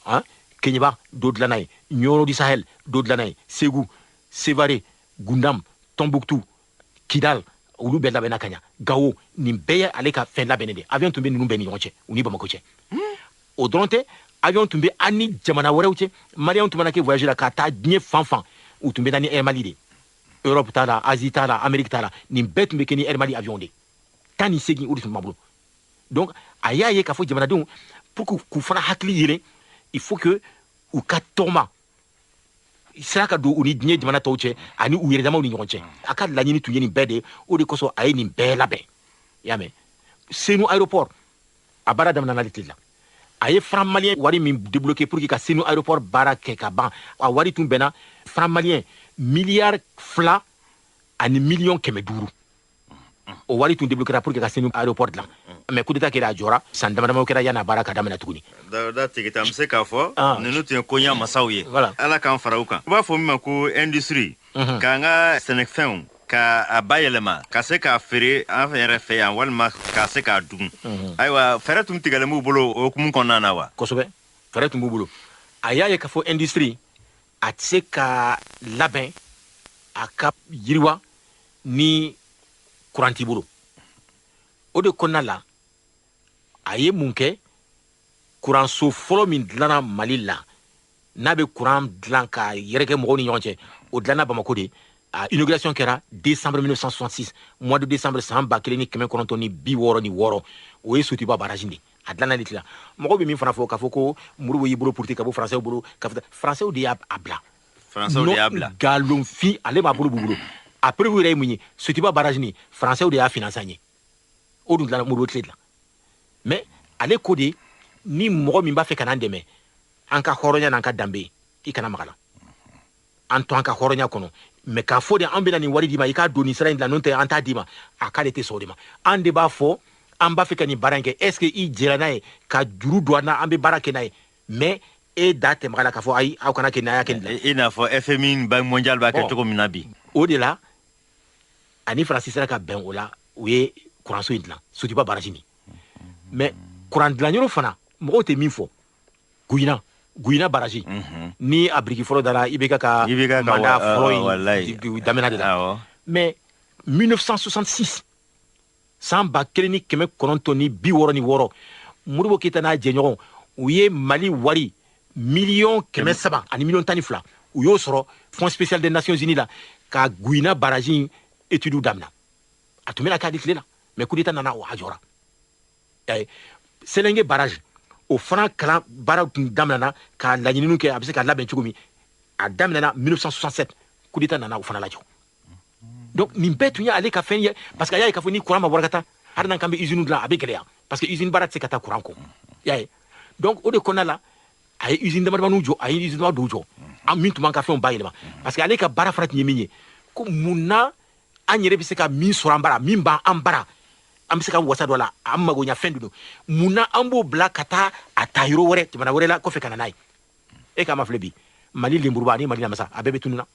han Keɲeba dɔ dilanna ye Nioro du Sahel dɔ dilanna ye Ségou Sévaré Gundam Tombouctou Kidal olu bɛɛ labɛnna ka ɲa Gao nin bɛɛ ye ale ka fɛn labɛnnen de avion tun bɛ ninnu bɛɛ ni ɲɔgɔn cɛ u ni Bamakɔ cɛ o dɔrɔn tɛ avion tun bɛ an ni jamana wɛrɛw cɛ maliyɛnw tun mana kɛ voyage la ka taa diɲɛ fan fan u tun bɛ taa ni Air Mali de Europe t'a la Asie t'a la Amérique t'a la nin bɛɛ tun bɛ kɛ ni Air Mali avion de 18 o de tun b'a bolo donc a y'a ye k'a fɔ jamanadenw pour que k'u fana hakili yɛlɛ il faut que u ka tɔgɔma sira ka don u ni diɲɛ jamana tɔw cɛ ani u yɛrɛdamaw ni ɲɔgɔn cɛ a ka laɲini tun ye nin bɛɛ de o de kosɔn a ye nin bɛɛ labɛn i y'a mɛn Senu aéroport a baara daminɛna ale tile la a ye franc malien wari min débloqué pour que ka Senu aéroport baara kɛ ka ban a wari tun bɛnna franc malien miliyari 2 ani miliyɔn 500 o wari tun débloquera pour que ka Senu aéroport dilan mais coup d'état kɛra a jɔra san damadama kɛra yan'a baara ka daminɛ tuguni da tigita n bɛ se k'a fɔ ninnu tun ye koɲa masaw ye Voilà. ala k'an fara u kan u b'a fɔ min ma ko industrie k'an ka sɛnɛfɛnw k'a bayɛlɛma ka se k'a feere an yɛrɛ fɛ yan walima k'a se k'a dun ayiwa fɛɛrɛ tun tigɛlen b'u bolo o hukumu kɔnɔna na wa kosɛbɛ fɛɛrɛ tun b'u bolo a y'a ye k'a fɔ industrie a tɛ se ka labɛn a ka yiriwa ni courant t'i bolo o de kɔnɔna la a ye mun kɛ kuranso fɔlɔ min dilanna Mali la n'a bɛ kuran dilan ka yɛrɛkɛ mɔgɔw ni ɲɔgɔn cɛ o dilanna Bamakɔ de a inauguration kɛra décembre 1966 mois de décembre san 1966 o ye Sotiba barrage de a dilanna de tila mɔgɔw bɛ min fana fɔ k'a fɔ ko Modibo y'i bolo politique ka bɔ français bolo ka fɔ français de y'a bila français de y'a bila galonfin ale b'a bolo b'u bolo a preuve yɛrɛ ye mun ye Sotiba barrage ni français de y'a financé an ye o dun dilanna Modibo tile de la mais ale ko de ni mɔgɔ min b'a fɛ ka n'an dɛmɛ an ka hɔrɔnya n'an ka danbe i kana maga la an to an ka hɔrɔnya kɔnɔ mais k'a fɔ de an bɛna nin wari d'i ma i k'a don nin sira in dilan n'o tɛ an t'a d'i ma a k'ale tɛ sɔn o de ma an de b'a fɔ an b'a fɛ ka nin baara in kɛ est ce que i jɛra n'a ye ka juru don an na an bɛ baara kɛ n'a ye mais e da tɛmɛ la k'a fɔ ayi aw kana kɛ n'a y'a kɛ nin la i n'a fɔ FMI ni Banque mondiale b'a kɛ cogo min na bi o de la ani Faransi sera ka bɛn o la u ye kuranso in dilan Sotiba barrage nin mais kuran dilanyɔrɔ fana mɔgɔw tɛ min fɔ Guyina barrage ni a biriki fɔlɔ dara IBK ka mandat fɔlɔ in daminɛ de la mais 1966 san 1966 Modibo Keyita n'a jɛɲɔgɔn u ye Mali wari miliyɔn 700 ani miliyɔn 12 u y'o sɔrɔ Fonds spécial des Nations Unies la ka Guyina barrage in étude daminɛ a tun bɛna k'a di tile la mais coup d'état nana o a jɔra Selenge barrage o fana kalan baara tun daminɛna ka laɲiniw kɛ a bɛ se ka labɛn cogo min a daminɛna 1967 coup d'état nana o fana lajɔ donc nin bɛɛ tun ye ale ka fɛn ye parce que a y'a ye k'a fɔ ni courant ma bɔ ka taa hali n'an kan bɛ usine dilan a bɛ gɛlɛya parce que usine baara tɛ se ka taa courant kɔ i y'a ye donc o de kɔnɔna la a ye usine damadamaninw jɔ a ye usine dama dɔw jɔ an min tun b'an ka fɛnw bayɛlɛma parce que ale ka baara fana tun ye min ye ko munna an yɛrɛ bɛ se ka min sɔrɔ an bara min b'an bara an bɛ se ka wasa dɔ la an magoɲa fɛn de don munna an b'o bila ka taa a ta yɔrɔ wɛrɛ jamana wɛrɛ la kɔfɛ ka na n'a ye e k'a ma filɛ bi Mali lenburuba ani Mali namasa a bɛɛ bɛ tunun na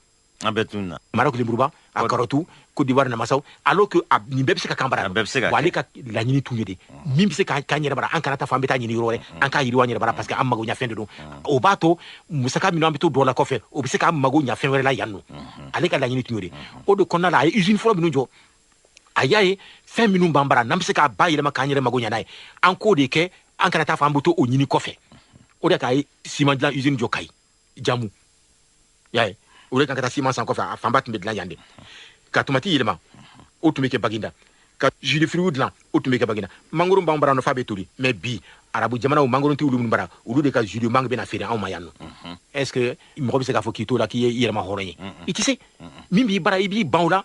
Maroc lenburuba a Karotu Côte d'Ivoire namasaw alors que nin bɛɛ bɛ se ka kan bara wa ale ka laɲini tun ye de min bɛ se k'an yɛrɛ bara an kana taa fɔ an bɛ taa ɲini yɔrɔ wɛrɛ an k'a yiriwa an yɛrɛ bara parce que an magoɲa fɛn de don o b'a to musaka minnu an bɛ to dɔ la kɔfɛ o bɛ se k'an mago ɲa fɛn wɛrɛ la yan nɔ ale ka laɲini tun ye de o de kɔnɔna la a ye usine fɔlɔ minnu jɔ a y'a ye fɛn minnu b'an bara n'an bɛ se k'a bayɛlɛma k'an yɛrɛ mago ɲa n'a ye an k'o de kɛ an kana taa fɔ an bɛ to o ɲini kɔfɛ o de k'a ye ciment dilan usine jɔ Kayi Jamu y'a ye o de kan ka taa ciment san kɔfɛ a fanba tun bɛ dilan yan de ka tomati yɛlɛma o tun bɛ kɛ Baginda ka jus de fruit dilan o tun bɛ kɛ bagina mangoro b'an bara nafa bɛ toli mais bi arabu jamana o mangoro tɛ olu minnu bara olu de ka jus de mangue bɛna feere anw ma yan nɔ est ce que mɔgɔ bɛ se k'a fɔ k'i t'o la k'i ye i yɛrɛma hɔrɔn ye i tɛ se min b'i bara i b'i ban o la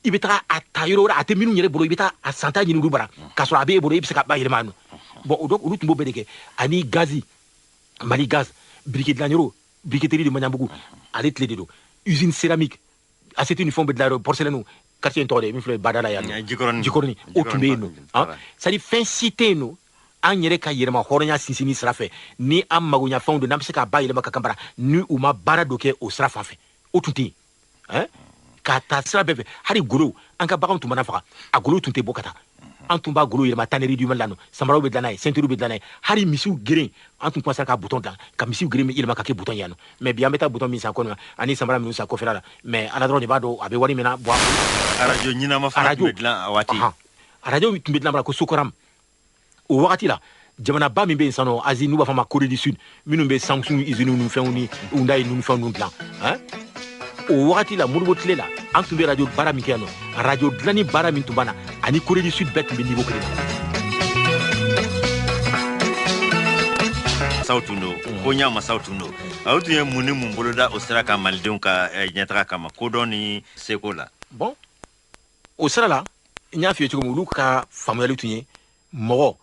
i bɛ taga a ta yɔrɔ wɛrɛ a tɛ minnu yɛrɛ bolo i bɛ taa a santa ɲini olu bara k'a sɔrɔ a b'e bolo i bɛ se ka bayɛlɛma yan nɔ bon o donc olu tun b'o bɛɛ de kɛ ani gazi Mali gaz briquet dilanayɔrɔ briqueterie de Maɲanbugu ale tile de don usine céramique assiette ni fɛnw bɛ dilan yɔrɔ porcelaine quartier in tɔgɔ de min filɛ Badala yan nɔ Jikɔrɔni o tun bɛ yen nɔ c'est à dire fɛn si tɛ yen nɔ an yɛrɛ ka yɛlɛma hɔrɔnya sinsinni sira fɛ ni an magoɲafɛnw don n'an bɛ se k'a bayɛlɛma ka kan bara ni u ma baara dɔ kɛ o sira fan fɛ o tun tɛ yen k'a ta sira bɛɛ fɛ hali golo an ka baganw tun mana faga a golo tun tɛ bɔ ka taa an tun b'a golo yɛlɛma tannerie du Mali la nɔ samaraw bɛ dilan n'a ye ceinture bɛ dilan n'a ye hali misiw geren an tun commencera ka bouton dilan ka misiw geren yɛlɛma ka kɛ bouton yan nɔ mais bi an bɛ taa bouton min san kɔnɔ ani samara minnu san kɔfɛla la mais ala dɔrɔn de b'a dɔn a bɛ wari min na bɔ radio ɲinama fana tun bɛ dilan a waati radio tun bɛ dilan bara ko Sokoram o wagati la jamanaba min bɛ yen sisan nɔ Asie n'u b'a fɔ a ma Corée du Sud minnu bɛ Samsung usine ni fɛnw ni Hyundai ninnu fɛnw ninnu dilan o wagati la Modibo tile la an tun bɛ radio baara min kɛ yan nɔ radio dilanni baara min tun b'an na ani Corée du Sud bɛɛ tun bɛ niveau kelen na. Masaw tun don ko ɲa masaw tun don aw tun ye mun ni mun boloda o sira kan malidenw ka ɲɛtaga kama kodɔn ni seko la. Bon o sira la n y'a f'i ye cogo min olu ka faamuyali tun ye mɔgɔ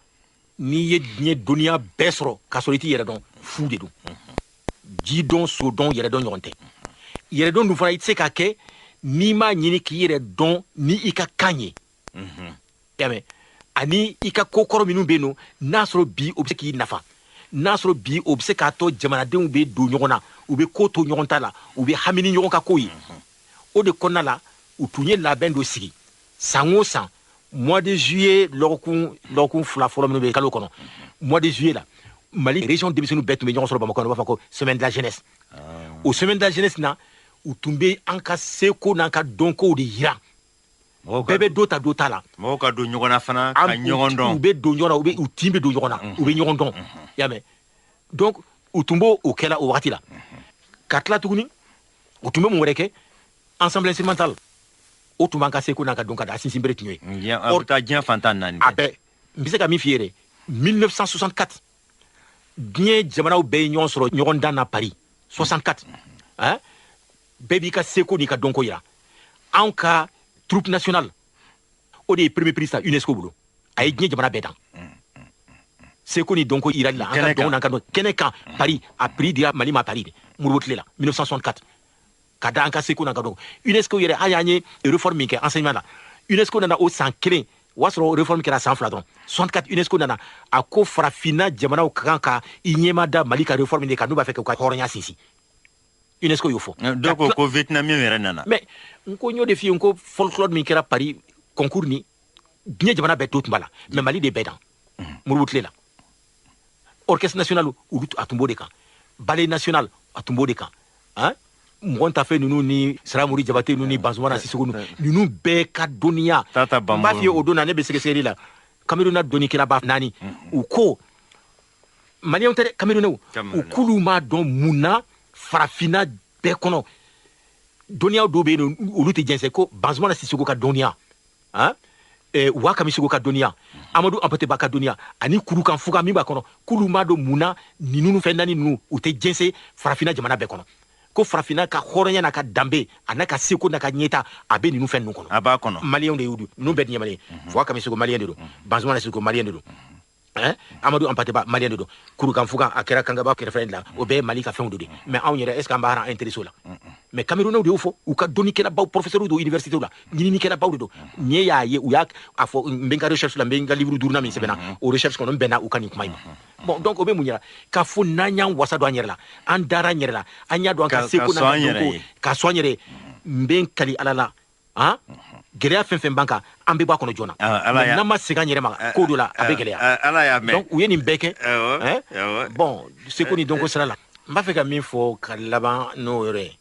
n'i ye diɲɛ dɔnniya bɛɛ sɔrɔ k'a sɔrɔ i t'i yɛrɛ dɔn fu de don ji dɔn so dɔn yɛrɛ dɔn ɲɔgɔn tɛ yɛrɛ dɔn dun fana i tɛ se k'a kɛ n'i m'a ɲini k'i yɛrɛ dɔn ni i ka kan ye y'a mɛn ani i ka ko kɔrɔ minnu bɛ yen nɔ n'a sɔrɔ bi o bɛ se k'i nafa n'a sɔrɔ bi o bɛ se k'a to jamanadenw bɛ don ɲɔgɔn na u bɛ ko to ɲɔgɔn ta la u bɛ hami ni ɲɔgɔn ka ko ye o de kɔnɔna la u tun ye labɛn dɔ sigi san o san mois de juillet lɔgɔkun fila fɔlɔ minnu bɛ yen kalo kɔnɔ mois de juillet la Mali région denmisɛnninw bɛɛ tun bɛ ɲɔgɔn sɔrɔ Bamakɔ u b'a fɔ ko semaine de la jeunesse o semaine de la jeunesse na u tun bɛ an ka seko n'an ka dɔnkow de yira bɛɛ bɛ dɔ ta dɔ ta la mɔgɔw ka don ɲɔgɔn na fana ka ɲɔgɔn dɔn u bɛ don ɲɔgɔn na u tin bɛ don ɲɔgɔn na u bɛ ɲɔgɔn dɔn y'a mɛn donc u tun b'o kɛla o wagati la ka tila tuguni u tun bɛ mun wɛrɛ kɛ ensemble instrumental o tun b'an ka seko n'an ka dɔn ka da a sinsin bere tun ye a bɛ taa diɲɛ fantan naani a bɛɛ n bɛ se ka min f'i ye dɛ 1964 diɲɛ jamanaw bɛɛ ye ɲɔgɔn sɔrɔ ɲɔgɔn dan na Paris 64 bɛɛ b'i ka seko n'i ka dɔnko yira anw ka troupe nationale o de ye premier prix sa UNESCO bolo a ye diɲɛ jamana bɛɛ dan seko ni dɔnko yirali la an ka dɔn n'an ka dɔn kɛnɛ kan Paris a prix dira Mali ma Paris de Modibo tile la 1964 ka da an ka seko n'an ka dɔn UNESCO yɛrɛ an y'an ye réforme min kɛ enseignement la UNESCO nana o san kelen o y'a sɔrɔ réforme kɛra san fila dɔrɔn 64 UNESCO nana a ko farafinna jamanaw ka kan ka i ɲɛma da Mali ka réforme de kan n'u b'a fɛ k'u ka hɔrɔnya sinsin UNESCO y'o fɔ dɔw ko Vietnamien yɛrɛ nana mais n ko n y'o de f'i ye n ko folklore min kɛra Paris concours ni diɲɛ jamana bɛɛ to tun b'a la mais Mali de bɛɛ dan Modibo tile la orchestre national olu a tun b'o de kan ballet national a tun b'o de kan mɔgɔ tafe ninnu ni Saramori Jabate ninnu ni Bazumana Sisoko ninnu bɛɛ ka dɔnniya n b'a f'i ye o don na ne bɛ sɛgɛsɛgɛli la Cameroun dɔnnikɛlaba 4 u ko maliyɛnw tɛ dɛ Camerounais u k'olu m'a dɔn mun na farafinna bɛɛ kɔnɔ dɔnniya dɔw bɛ yen nɔ olu tɛ jɛnsɛn ko Bazumana Sisoko ka dɔnniya Wakami Sisoko ka dɔnniya Amadou Hampâté-Bâ ka dɔnniya ani Kurukan Fuga min b'a kɔnɔ k'olu m'a dɔn mun na ninnu fɛn naani ninnu u tɛ jɛnsɛn farafinna jamana bɛɛ kɔnɔ ko farafinna ka hɔrɔnya n'a ka danbe a n'a ka seko n'a ka ɲɛta a bɛ ninnu fɛn ninnu kɔnɔ a b'a kɔnɔ maliyɛnw de y'u don ninnu bɛɛ diɲɛ maliyɛn Wakami Sisoko maliyɛn de don Bazumana Sisoko maliyɛn de don Amadou Hampâté-Bâ maliyɛn de don Kurukan Fuga a kɛra Kangaba kɛrɛfɛ de la o bɛɛ ye Mali ka fɛnw de mais anw yɛrɛ est ce que an b'a intéressé o la mais Camerounais de y'o fɔ u ka dɔnnikɛlabaw professeurs don université la ɲininikɛlabaw de don ɲɛ y'a ye u y'a fɔ n bɛ n ka recherche la n bɛ n ka livre duurunan min sɛbɛnna o recherche kɔnɔ n bɛnna u ka nin kuma in ma bon donc o bɛ mun yira k'a fɔ n'an y'an wasa don an yɛrɛ la an dara an yɛrɛ la an y'a dɔn an ka seko n'an ka dɔnko ka sɔn an yɛrɛ n bɛ n kali ala la gɛlɛya fɛn fɛn b'an kan an bɛ bɔ a kɔnɔ joona n'an ma segin an yɛrɛ ma ko dɔ la a bɛ gɛlɛya donc u ye nin bɛɛ kɛ bon seko ni dɔnko sira la n b'a fɛ ka min fɔ ka laban n'o yɔrɔ ye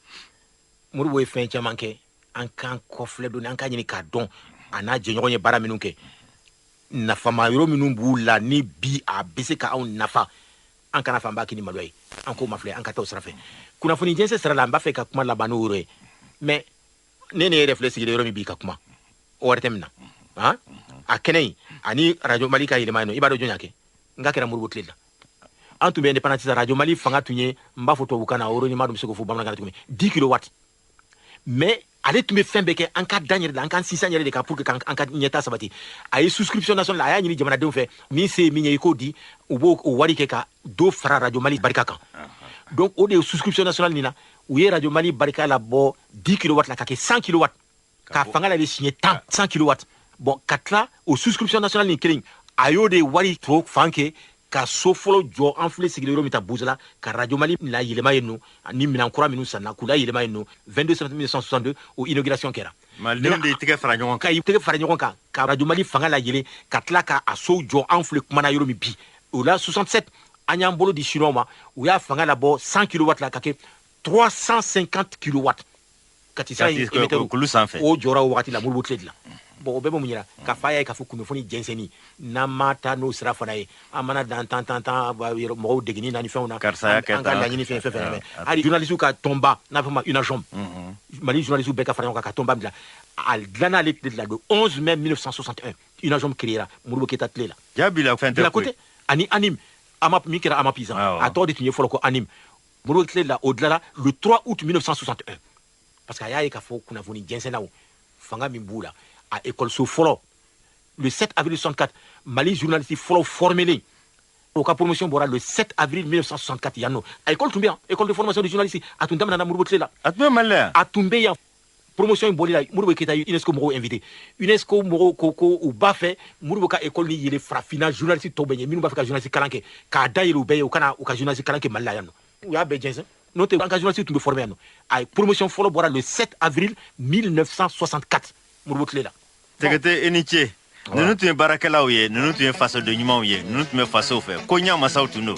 Modibo ye fɛn caman kɛ an k'an kɔfilɛ dɔɔni an k'a ɲini k'a dɔn a n'a jɛɲɔgɔn ye baara minnu kɛ nafama yɔrɔ minnu b'u la ni bi a bɛ se ka anw nafa an kana fɔ an b'a kɛ ni maloya ye an k'o ma filɛ an ka taa o sira fɛ kunnafoni jɛnsɛn sira la n b'a fɛ ka kuma laban n'o yɔrɔ ye mais ne yɛrɛ filɛ sigilen yɔrɔ min bi ka kuma o wɛrɛ tɛ min na a kɛnɛ ani radio Mali ka yɛlɛma yen nɔ i b'a dɔn jɔn y'a kɛ n ka kɛra Modibo tile la an tun bɛ indépendance radio Mali fanga tun ye n b'a fɔ tubabukan na o ni maa dun bɛ se k'o fɔ bamanankan na tuguni 10 kilowatts mais ale tun bɛ fɛn bɛɛ kɛ an ka dan yɛrɛ de an ka sinsan yɛrɛ de kan pour que an ka ɲɛta sabati a ye souscription nationale a y'a ɲini jamanadenw fɛ min se ye min ye i k'o di u b'o wari kɛ ka dɔ fara radio Mali barika kan donc o de ye souscription nationale nin na u ye radio Mali barika labɔ 10 kilowatts la ka kɛ 100 kilowatts ka fanga la de siɲɛ 10 100 kilowatts bon ka tila o souscription nationale nin kelen a y'o de wari to fan kɛ ka so fɔlɔ jɔ an filɛ sigilen yɔrɔ min ta Buzala ka radio Mali la yɛlɛma yen nɔ ni minɛn kura minnu sanna k'u la yɛlɛma yen nɔ 22 septembre 1962 o inauguration kɛra malidenw de y'i tɛgɛ fara ɲɔgɔn kan ka tɛgɛ fara ɲɔgɔn kan ka radio Mali fanga la yɛlɛ ka tila ka a so jɔ an filɛ kumana yɔrɔ min bi o la 67 an y'an bolo di chinois ma u y'a fanga labɔ 100 kilowatts la ka kɛ 350 kilowatts ka ti sa émetteur kulu sanfɛ o jɔra o wagati la Modibo tile de la bon o bɛɛ bɛ mun yira k'a fɔ a y'a ye k'a fɔ kunnafoni jɛnsɛnni n'an ma taa n'o sira fana ye an mana dan tan mɔgɔw degeni na ni fɛnw na an ka laɲini fɛn fɛn mɛn hali journalistes ka tɔnba n'a fɔ ma UNAJOM Mali journalistes bɛɛ ka fara ɲɔgɔn kan ka tɔnba bila a dilanna ale tile de la le 11 mai 1961 UNAJOM créera Modibo Keyita tile la jaabi la fɛn tɛ koyi ani ANIM min kɛra AMAPISA a tɔgɔ de tun ye fɔlɔ ko ANIM Modibo tile la o dilanna le 3 août 1961 parce que a y'a ye k'a fɔ kunnafoni jɛnsɛnnaw fanga min b'u la à écoleso fɔlɔ le 7 avril 64 Mali journaliste fɔlɔ formé au cas promotion bɔra le 7 avril 1964 yan nɔ a école tun bɛ yan école de formation de journaliste a tun daminɛna Modibo tile la a tun bɛ Mali la yan a tun bɛ yan promotion in bɔli la Modibo Keyita ye UNESCO mɔgɔw invité UNESCO mɔgɔw ko u b'a fɛ Modibo ka école ni yɛlɛ farafinna journaliste tɔw bɛ ɲɛ minnu b'a fɛ ka journaliste kalan kɛ k'a da yɛlɛ u bɛɛ ye u kana u ka journaliste kalan kɛ Mali la yan nɔ u y'a bɛɛ jɛnsɛn n'o tɛ an ka journaliste tun bɛ formé yan nɔ a promotion fɔlɔ bɔra le 7 avril 1964 Modibo tile la Tɛgɛtɛ i ni ce ninnu tun ye baarakɛlaw ye ninnu tun ye fasoden ɲumanw ye ninnu tun bɛ fasow fɛ ko ɲa masaw tun don